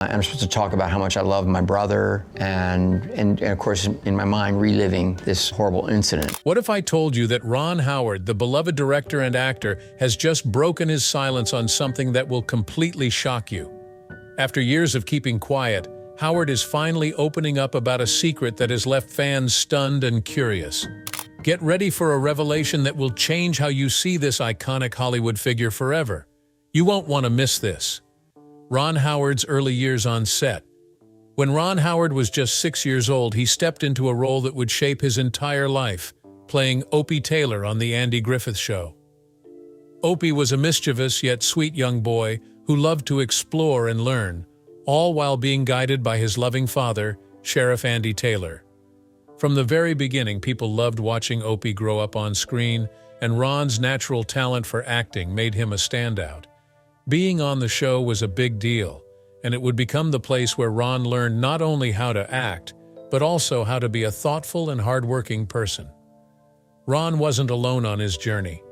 I'm supposed to talk about how much I love my brother and of course, in my mind, reliving this horrible incident. What if I told you that Ron Howard, the beloved director and actor, has just broken his silence on something that will completely shock you? After years of keeping quiet, Howard is finally opening up about a secret that has left fans stunned and curious. Get ready for a revelation that will change how you see this iconic Hollywood figure forever. You won't want to miss this. Ron Howard's early years on set. When Ron Howard was just 6 years old, he stepped into a role that would shape his entire life, playing Opie Taylor on The Andy Griffith Show. Opie was a mischievous yet sweet young boy who loved to explore and learn, all while being guided by his loving father, Sheriff Andy Taylor. From the very beginning, people loved watching Opie grow up on screen, and Ron's natural talent for acting made him a standout. Being on the show was a big deal, and it would become the place where Ron learned not only how to act, but also how to be a thoughtful and hardworking person. Ron wasn't alone on his journey.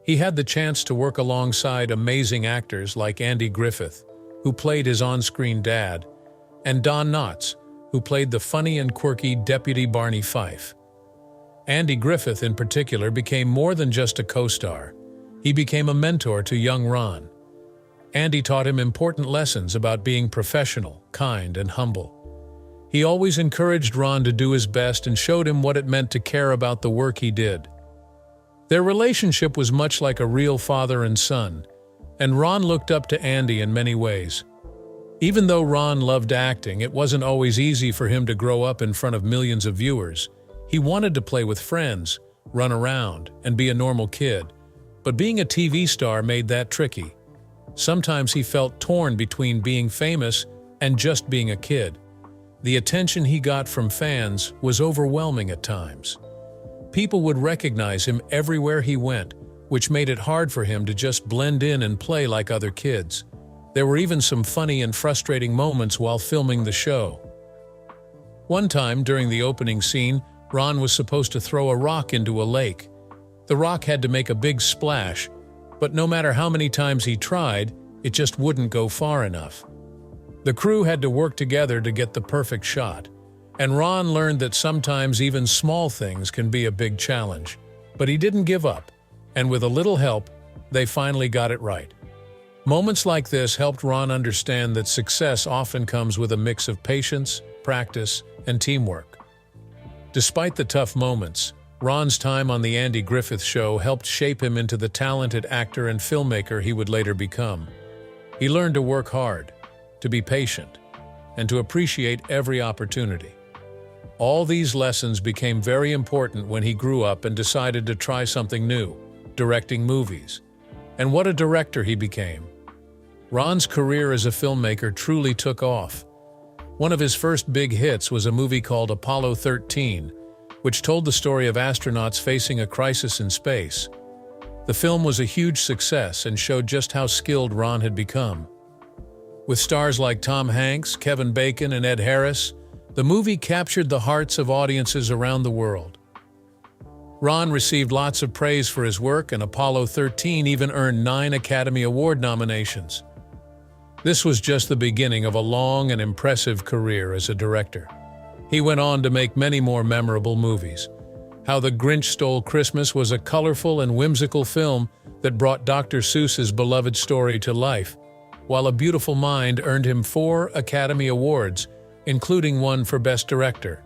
He had the chance to work alongside amazing actors like Andy Griffith, who played his on-screen dad, and Don Knotts, who played the funny and quirky Deputy Barney Fife. Andy Griffith, in particular, became more than just a co-star. He became a mentor to young Ron. Andy taught him important lessons about being professional, kind, and humble. He always encouraged Ron to do his best and showed him what it meant to care about the work he did. Their relationship was much like a real father and son, and Ron looked up to Andy in many ways. Even though Ron loved acting, it wasn't always easy for him to grow up in front of millions of viewers. He wanted to play with friends, run around, and be a normal kid. But being a TV star made that tricky. Sometimes he felt torn between being famous and just being a kid. The attention he got from fans was overwhelming at times. People would recognize him everywhere he went, which made it hard for him to just blend in and play like other kids. There were even some funny and frustrating moments while filming the show. One time, during the opening scene, Ron was supposed to throw a rock into a lake. The rock had to make a big splash, but no matter how many times he tried, it just wouldn't go far enough. The crew had to work together to get the perfect shot, and Ron learned that sometimes even small things can be a big challenge. But he didn't give up, and with a little help, they finally got it right. Moments like this helped Ron understand that success often comes with a mix of patience, practice, and teamwork. Despite the tough moments, Ron's time on The Andy Griffith Show helped shape him into the talented actor and filmmaker he would later become. He learned to work hard, to be patient, and to appreciate every opportunity. All these lessons became very important when he grew up and decided to try something new, directing movies. And what a director he became! Ron's career as a filmmaker truly took off. One of his first big hits was a movie called Apollo 13, which told the story of astronauts facing a crisis in space. The film was a huge success and showed just how skilled Ron had become. With stars like Tom Hanks, Kevin Bacon, and Ed Harris, the movie captured the hearts of audiences around the world. Ron received lots of praise for his work, and Apollo 13 even earned 9 Academy Award nominations. This was just the beginning of a long and impressive career as a director. He went on to make many more memorable movies. How the Grinch Stole Christmas was a colorful and whimsical film that brought Dr. Seuss's beloved story to life, while A Beautiful Mind earned him 4 Academy Awards, including one for Best Director.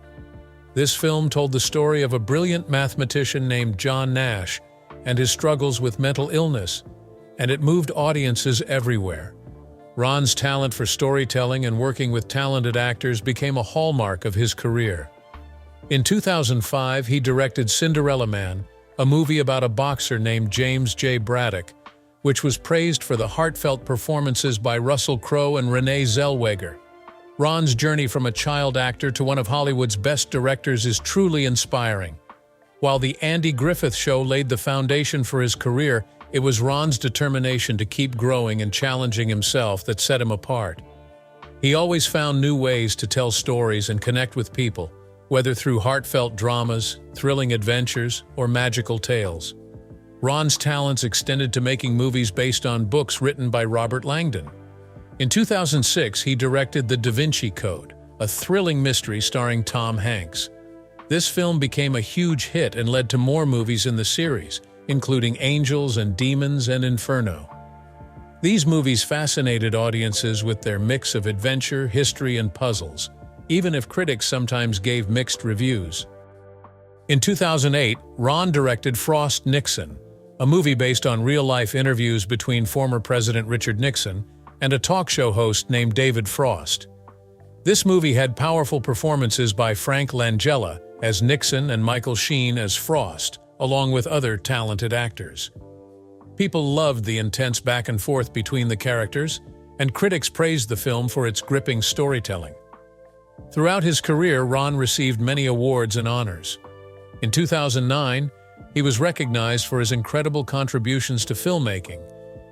This film told the story of a brilliant mathematician named John Nash and his struggles with mental illness, and it moved audiences everywhere. Ron's talent for storytelling and working with talented actors became a hallmark of his career. In 2005, he directed Cinderella Man, a movie about a boxer named James J. Braddock, which was praised for the heartfelt performances by Russell Crowe and Renee Zellweger. Ron's journey from a child actor to one of Hollywood's best directors is truly inspiring. While The Andy Griffith Show laid the foundation for his career, it was Ron's determination to keep growing and challenging himself that set him apart. He always found new ways to tell stories and connect with people, whether through heartfelt dramas, thrilling adventures, or magical tales. Ron's talents extended to making movies based on books written by Robert Langdon. In 2006, he directed The Da Vinci Code, a thrilling mystery starring Tom Hanks. This film became a huge hit and led to more movies in the series, including Angels and Demons and Inferno. These movies fascinated audiences with their mix of adventure, history, and puzzles, even if critics sometimes gave mixed reviews. In 2008, Ron directed Frost Nixon, a movie based on real-life interviews between former President Richard Nixon and a talk show host named David Frost. This movie had powerful performances by Frank Langella as Nixon and Michael Sheen as Frost, along with other talented actors. People loved the intense back and forth between the characters, and critics praised the film for its gripping storytelling. Throughout his career, Ron received many awards and honors. In 2009, he was recognized for his incredible contributions to filmmaking,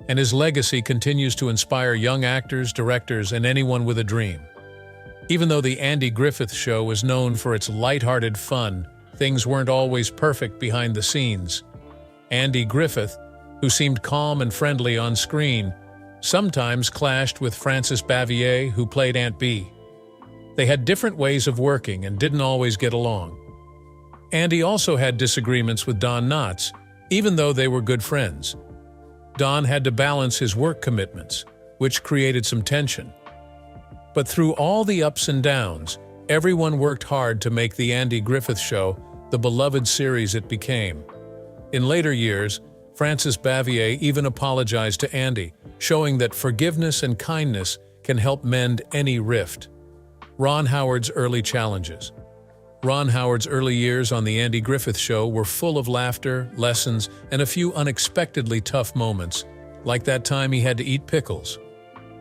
and his legacy continues to inspire young actors, directors, and anyone with a dream. Even though The Andy Griffith Show was known for its lighthearted fun, things weren't always perfect behind the scenes. Andy Griffith, who seemed calm and friendly on screen, sometimes clashed with Frances Bavier, who played Aunt Bee. They had different ways of working and didn't always get along. Andy also had disagreements with Don Knotts, even though they were good friends. Don had to balance his work commitments, which created some tension. But through all the ups and downs, everyone worked hard to make The Andy Griffith Show the beloved series it became. In later years, Frances Bavier even apologized to Andy, showing that forgiveness and kindness can help mend any rift. Ron Howard's early challenges. Ron Howard's early years on The Andy Griffith Show were full of laughter, lessons, and a few unexpectedly tough moments, like that time he had to eat pickles.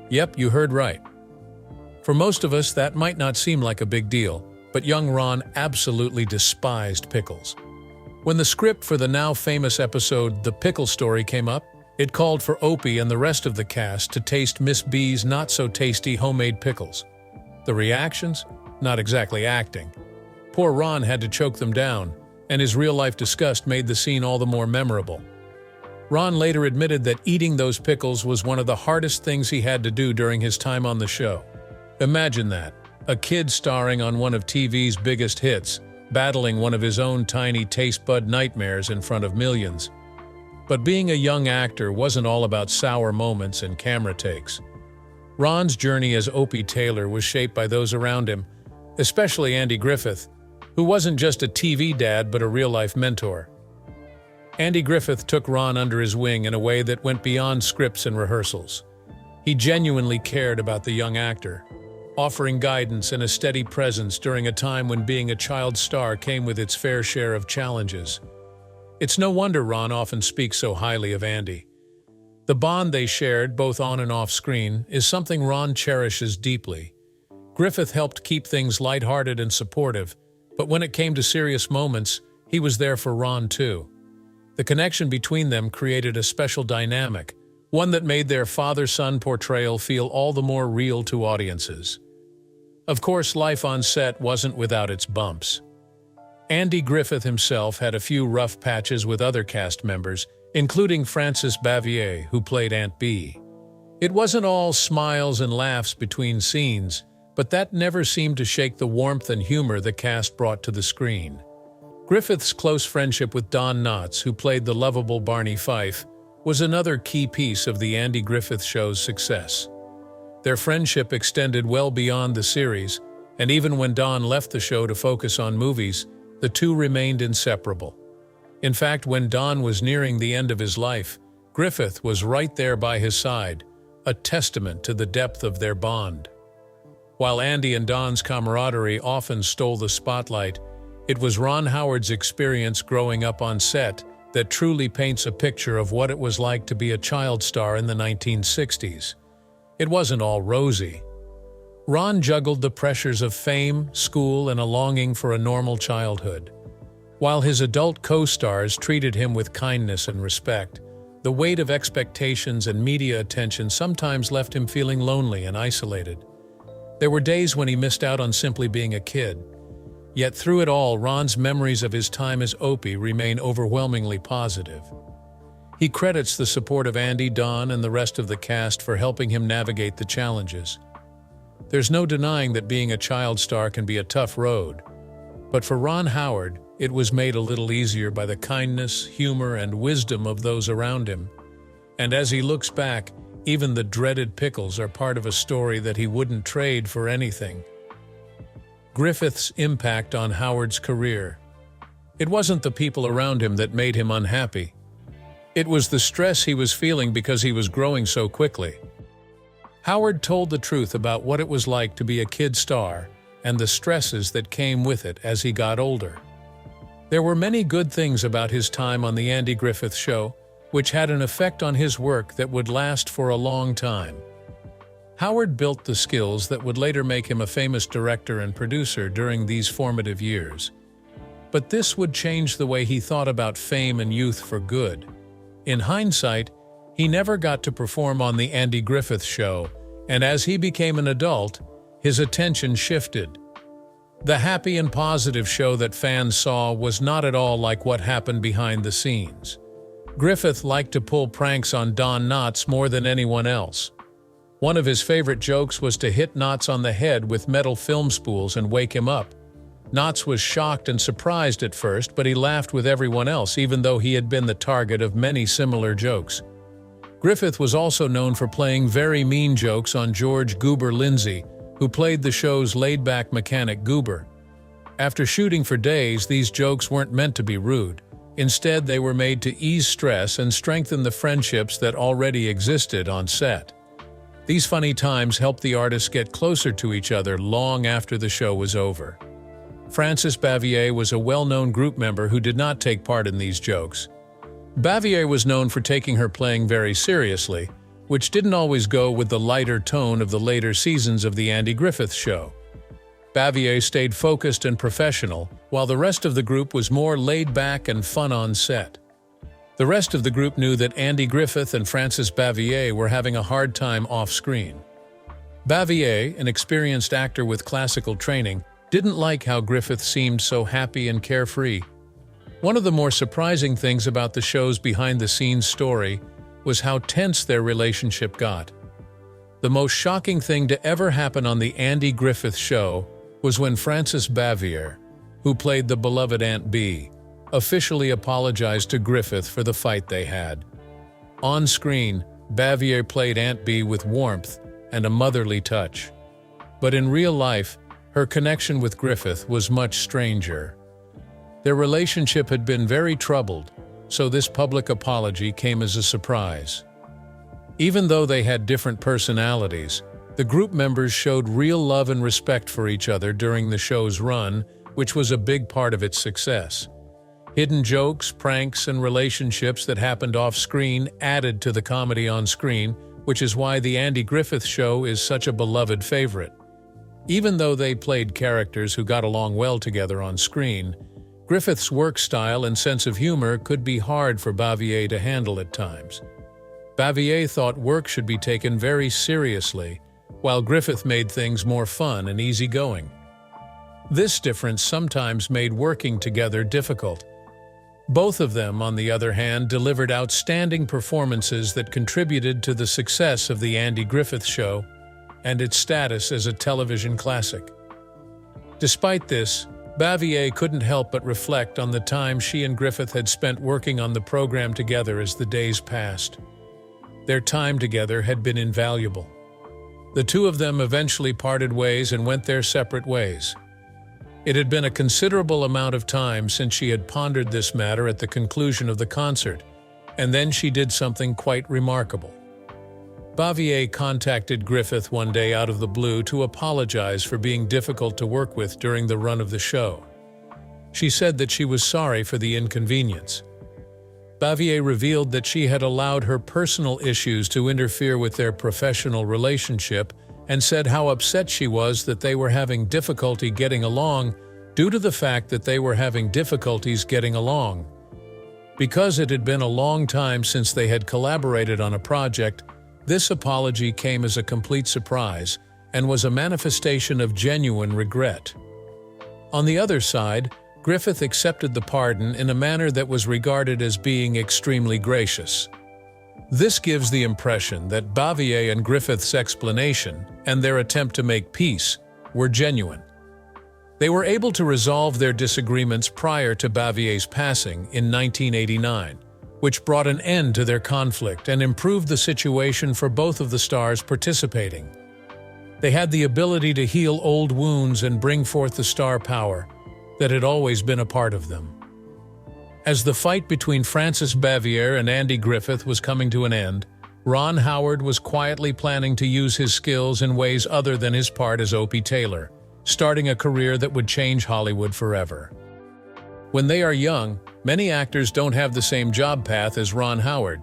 Yep, you heard right. For most of us, that might not seem like a big deal, but young Ron absolutely despised pickles. When the script for the now famous episode The Pickle Story came up, it called for Opie and the rest of the cast to taste Miss B's not-so-tasty homemade pickles. The reactions? Not exactly acting. Poor Ron had to choke them down, and his real-life disgust made the scene all the more memorable. Ron later admitted that eating those pickles was one of the hardest things he had to do during his time on the show. Imagine that, a kid starring on one of TV's biggest hits, battling one of his own tiny taste bud nightmares in front of millions. But being a young actor wasn't all about sour moments and camera takes. Ron's journey as Opie Taylor was shaped by those around him, especially Andy Griffith, who wasn't just a TV dad but a real-life mentor. Andy Griffith took Ron under his wing in a way that went beyond scripts and rehearsals. He genuinely cared about the young actor, offering guidance and a steady presence during a time when being a child star came with its fair share of challenges. It's no wonder Ron often speaks so highly of Andy. The bond they shared, both on and off screen, is something Ron cherishes deeply. Griffith helped keep things lighthearted and supportive, but when it came to serious moments, he was there for Ron too. The connection between them created a special dynamic, one that made their father-son portrayal feel all the more real to audiences. Of course, life on set wasn't without its bumps. Andy Griffith himself had a few rough patches with other cast members, including Frances Bavier, who played Aunt Bee. It wasn't all smiles and laughs between scenes, but that never seemed to shake the warmth and humor the cast brought to the screen. Griffith's close friendship with Don Knotts, who played the lovable Barney Fife, was another key piece of The Andy Griffith Show's success. Their friendship extended well beyond the series, and even when Don left the show to focus on movies, the two remained inseparable. In fact, when Don was nearing the end of his life, Griffith was right there by his side, a testament to the depth of their bond. While Andy and Don's camaraderie often stole the spotlight, it was Ron Howard's experience growing up on set that truly paints a picture of what it was like to be a child star in the 1960s. It wasn't all rosy. Ron juggled the pressures of fame, school, and a longing for a normal childhood. While his adult co-stars treated him with kindness and respect, the weight of expectations and media attention sometimes left him feeling lonely and isolated. There were days when he missed out on simply being a kid. Yet through it all, Ron's memories of his time as Opie remain overwhelmingly positive. He credits the support of Andy, Don, and the rest of the cast for helping him navigate the challenges. There's no denying that being a child star can be a tough road, but for Ron Howard, it was made a little easier by the kindness, humor, and wisdom of those around him. And as he looks back, even the dreaded pickles are part of a story that he wouldn't trade for anything. Griffith's impact on Howard's career. It wasn't the people around him that made him unhappy. It was the stress he was feeling because he was growing so quickly. Howard told the truth about what it was like to be a kid star and the stresses that came with it as he got older. There were many good things about his time on The Andy Griffith Show, which had an effect on his work that would last for a long time. Howard built the skills that would later make him a famous director and producer during these formative years. But this would change the way he thought about fame and youth for good. In hindsight, he never got to perform on The Andy Griffith Show, and as he became an adult, his attention shifted. The happy and positive show that fans saw was not at all like what happened behind the scenes. Griffith liked to pull pranks on Don Knotts more than anyone else. One of his favorite jokes was to hit Knotts on the head with metal film spools and wake him up. Knotts was shocked and surprised at first, but he laughed with everyone else, even though he had been the target of many similar jokes. Griffith was also known for playing very mean jokes on George "Goober" Lindsay, who played the show's laid-back mechanic Goober. After shooting for days, these jokes weren't meant to be rude. Instead, they were made to ease stress and strengthen the friendships that already existed on set. These funny times helped the artists get closer to each other long after the show was over. Frances Bavier was a well-known group member who did not take part in these jokes. Bavier was known for taking her playing very seriously, which didn't always go with the lighter tone of the later seasons of The Andy Griffith Show. Bavier stayed focused and professional, while the rest of the group was more laid back and fun on set. The rest of the group knew that Andy Griffith and Frances Bavier were having a hard time off-screen. Bavier, an experienced actor with classical training, didn't like how Griffith seemed so happy and carefree. One of the more surprising things about the show's behind-the-scenes story was how tense their relationship got. The most shocking thing to ever happen on The Andy Griffith Show was when Frances Bavier, who played the beloved Aunt Bee, officially apologized to Griffith for the fight they had. On screen, Bavier played Aunt Bee with warmth and a motherly touch. But in real life, her connection with Griffith was much stranger. Their relationship had been very troubled, so this public apology came as a surprise. Even though they had different personalities, the group members showed real love and respect for each other during the show's run, which was a big part of its success. Hidden jokes, pranks, and relationships that happened off-screen added to the comedy on screen, which is why The Andy Griffith Show is such a beloved favorite. Even though they played characters who got along well together on screen, Griffith's work style and sense of humor could be hard for Bavier to handle at times. Bavier thought work should be taken very seriously, while Griffith made things more fun and easygoing. This difference sometimes made working together difficult. Both of them, on the other hand, delivered outstanding performances that contributed to the success of The Andy Griffith Show and its status as a television classic. Despite this, Bavier couldn't help but reflect on the time she and Griffith had spent working on the program together as the days passed. Their time together had been invaluable. The two of them eventually parted ways and went their separate ways. It had been a considerable amount of time since she had pondered this matter at the conclusion of the concert, and then she did something quite remarkable. Bavier contacted Griffith one day out of the blue to apologize for being difficult to work with during the run of the show. She said that she was sorry for the inconvenience. Bavier revealed that she had allowed her personal issues to interfere with their professional relationship and said how upset she was that they were having difficulty getting along due to the fact that they were having difficulties getting along. Because it had been a long time since they had collaborated on a project, this apology came as a complete surprise and was a manifestation of genuine regret. On the other side, Griffith accepted the pardon in a manner that was regarded as being extremely gracious. This gives the impression that Bavier and Griffith's explanation and their attempt to make peace were genuine. They were able to resolve their disagreements prior to Bavier's passing in 1989, which brought an end to their conflict and improved the situation for both of the stars participating. They had the ability to heal old wounds and bring forth the star power that had always been a part of them. As the fight between Francis Bavier and Andy Griffith was coming to an end, Ron Howard was quietly planning to use his skills in ways other than his part as Opie Taylor, starting a career that would change Hollywood forever. When they are young, many actors don't have the same job path as Ron Howard.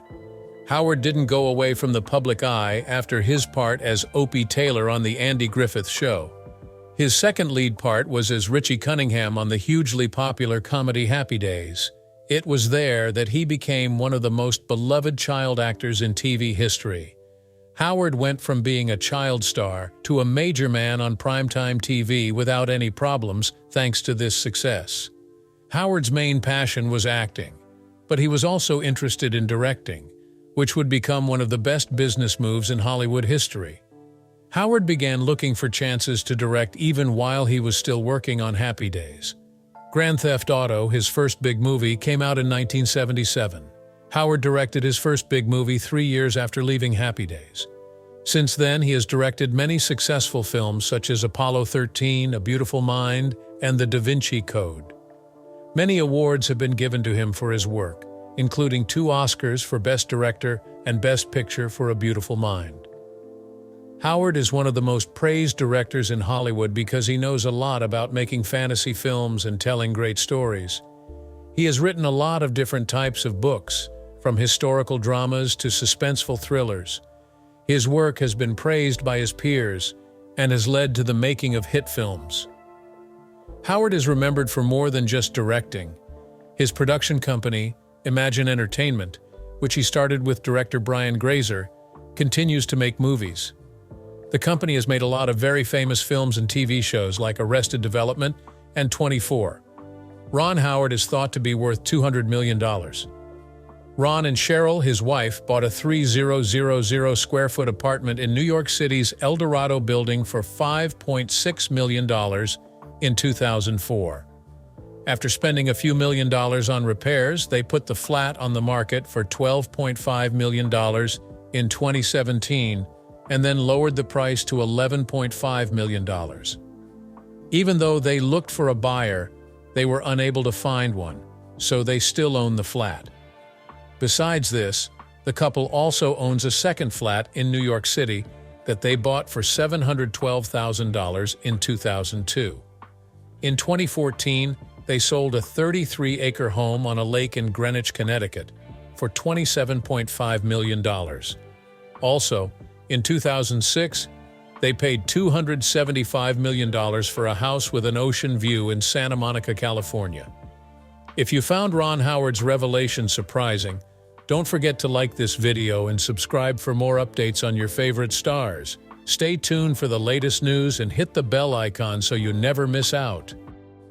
Howard didn't go away from the public eye after his part as Opie Taylor on The Andy Griffith Show. His second lead part was as Richie Cunningham on the hugely popular comedy Happy Days. It was there that he became one of the most beloved child actors in TV history. Howard went from being a child star to a major man on primetime TV without any problems thanks to this success. Howard's main passion was acting, but he was also interested in directing, which would become one of the best business moves in Hollywood history. Howard began looking for chances to direct even while he was still working on Happy Days. Grand Theft Auto, his first big movie, came out in 1977. Howard directed his first big movie 3 years after leaving Happy Days. Since then, he has directed many successful films such as Apollo 13, A Beautiful Mind, and The Da Vinci Code. Many awards have been given to him for his work, including 2 Oscars for Best Director and Best Picture for A Beautiful Mind. Howard is one of the most praised directors in Hollywood because he knows a lot about making fantasy films and telling great stories. He has written a lot of different types of books, from historical dramas to suspenseful thrillers. His work has been praised by his peers and has led to the making of hit films. Howard is remembered for more than just directing. His production company, Imagine Entertainment, which he started with director Brian Grazer, continues to make movies. The company has made a lot of very famous films and TV shows like Arrested Development and 24. Ron Howard is thought to be worth $200 million. Ron and Cheryl, his wife, bought a 3,000 square foot apartment in New York City's El Dorado building for $5.6 million in 2004. After spending a few $1,000,000 on repairs, they put the flat on the market for $12.5 million in 2017 and then lowered the price to $11.5 million. Even though they looked for a buyer, they were unable to find one, so they still own the flat. Besides this, the couple also owns a second flat in New York City that they bought for $712,000 in 2002. In 2014, they sold a 33-acre home on a lake in Greenwich, Connecticut, for $27.5 million. Also, in 2006, they paid $275 million for a house with an ocean view in Santa Monica, California. If you found Ron Howard's revelation surprising, don't forget to like this video and subscribe for more updates on your favorite stars. Stay tuned for the latest news and hit the bell icon so you never miss out.